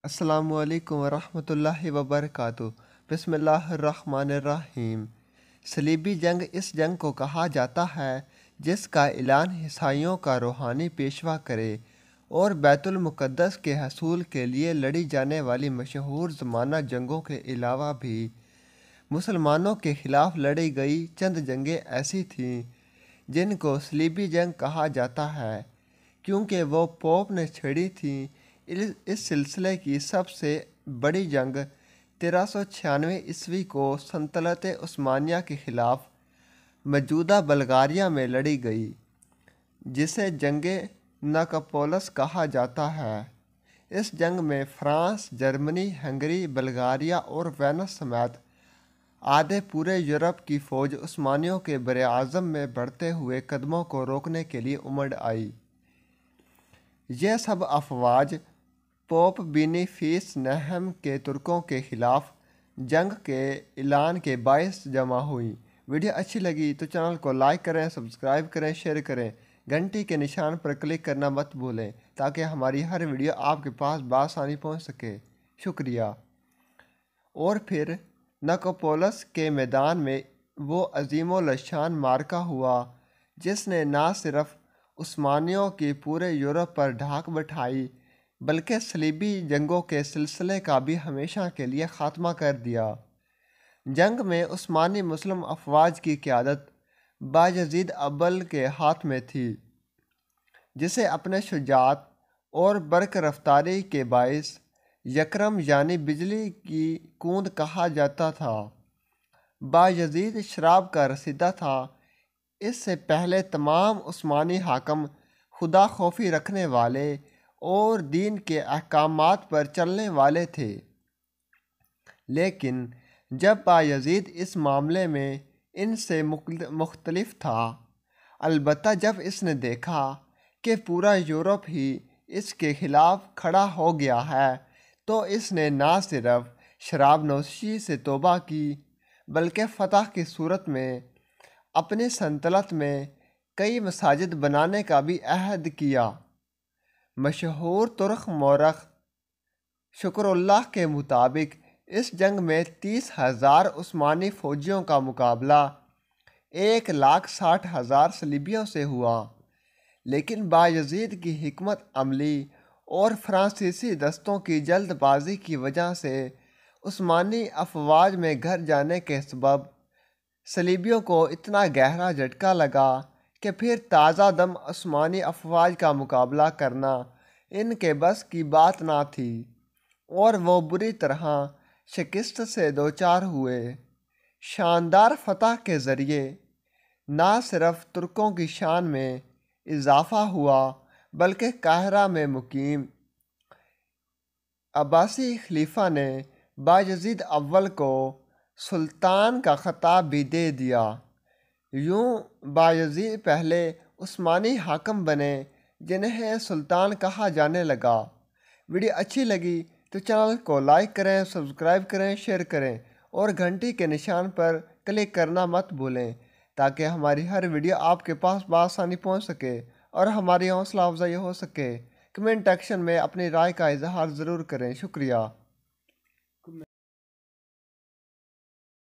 السلام علیکم ورحمۃ اللہ وبرکاتہ۔ بسم اللہ الرحمن الرحیم۔ صلیبی جنگ اس جنگ کو کہا جاتا ہے جس کا اعلان عیسائیوں کا روحانی پیشوا کرے اور بیت المقدس کے حصول کے لیے لڑی جانے والی مشہور زمانہ جنگوں کے علاوہ بھی مسلمانوں کے خلاف لڑی گئی چند جنگیں ایسی تھیں جن کو صلیبی جنگ کہا جاتا ہے کیونکہ وہ پوپ نے چھیڑی تھیں۔ اس سلسلے کی سب سے بڑی جنگ 1396 عیسوی کو سلطنت عثمانیہ کے خلاف موجودہ بلغاریہ میں لڑی گئی، جسے جنگ ناپولس کہا جاتا ہے۔ اس جنگ میں فرانس، جرمنی، ہنگری، بلغاریہ اور وینس سمیت آدھے پورے یورپ کی فوج عثمانیوں کے براعظم میں بڑھتے ہوئے قدموں کو روکنے کے لیے امڑ آئی۔ یہ سب افواج پوپ بینیفیس نہم کے ترکوں کے خلاف جنگ کے اعلان کے باعث جمع ہوئیں۔ ویڈیو اچھی لگی تو چینل کو لائک کریں، سبسکرائب کریں، شیئر کریں، گھنٹی کے نشان پر کلک کرنا مت بھولیں تاکہ ہماری ہر ویڈیو آپ کے پاس بآسانی پہنچ سکے۔ شکریہ۔ اور پھر ناپولس کے میدان میں وہ عظیم الشان معرکہ ہوا جس نے نہ صرف عثمانیوں کی پورے یورپ پر ڈھاک بٹھائی بلکہ صلیبی جنگوں کے سلسلے کا بھی ہمیشہ کے لیے خاتمہ کر دیا۔ جنگ میں عثمانی مسلم افواج کی قیادت بایزید اول کے ہاتھ میں تھی، جسے اپنے شجاعت اور برق رفتاری کے باعث یکرم یعنی بجلی کی کوند کہا جاتا تھا۔ بایزید شراب کا رسیدہ تھا۔ اس سے پہلے تمام عثمانی حاکم خدا خوفی رکھنے والے اور دین کے احکامات پر چلنے والے تھے، لیکن جب بایزید اس معاملے میں ان سے مختلف تھا، البتہ جب اس نے دیکھا کہ پورا یورپ ہی اس کے خلاف کھڑا ہو گیا ہے تو اس نے نہ صرف شراب نوشی سے توبہ کی بلکہ فتح کی صورت میں اپنی سلطنت میں کئی مساجد بنانے کا بھی عہد کیا۔ مشہور ترک مورخ شکر اللہ کے مطابق اس جنگ میں 30,000 عثمانی فوجیوں کا مقابلہ 1,60,000 صلیبیوں سے ہوا، لیکن بایزید کی حکمت عملی اور فرانسیسی دستوں کی جلد بازی کی وجہ سے عثمانی افواج میں گھر جانے کے سبب صلیبیوں کو اتنا گہرا جھٹکا لگا کہ پھر تازہ دم عثمانی افواج کا مقابلہ کرنا ان کے بس کی بات نہ تھی اور وہ بری طرح شکست سے دوچار ہوئے۔ شاندار فتح کے ذریعے نہ صرف ترکوں کی شان میں اضافہ ہوا بلکہ قاہرہ میں مقیم عباسی خلیفہ نے بایزید اول کو سلطان کا خطاب بھی دے دیا۔ یوں بایزید پہلے عثمانی حاکم بنے جنہیں سلطان کہا جانے لگا۔ ویڈیو اچھی لگی تو چینل کو لائک کریں، سبسکرائب کریں، شیئر کریں اور گھنٹی کے نشان پر کلک کرنا مت بھولیں تاکہ ہماری ہر ویڈیو آپ کے پاس بآسانی پہنچ سکے اور ہماری حوصلہ افزائی ہو سکے۔ کمنٹ ایکشن میں اپنی رائے کا اظہار ضرور کریں۔ شکریہ۔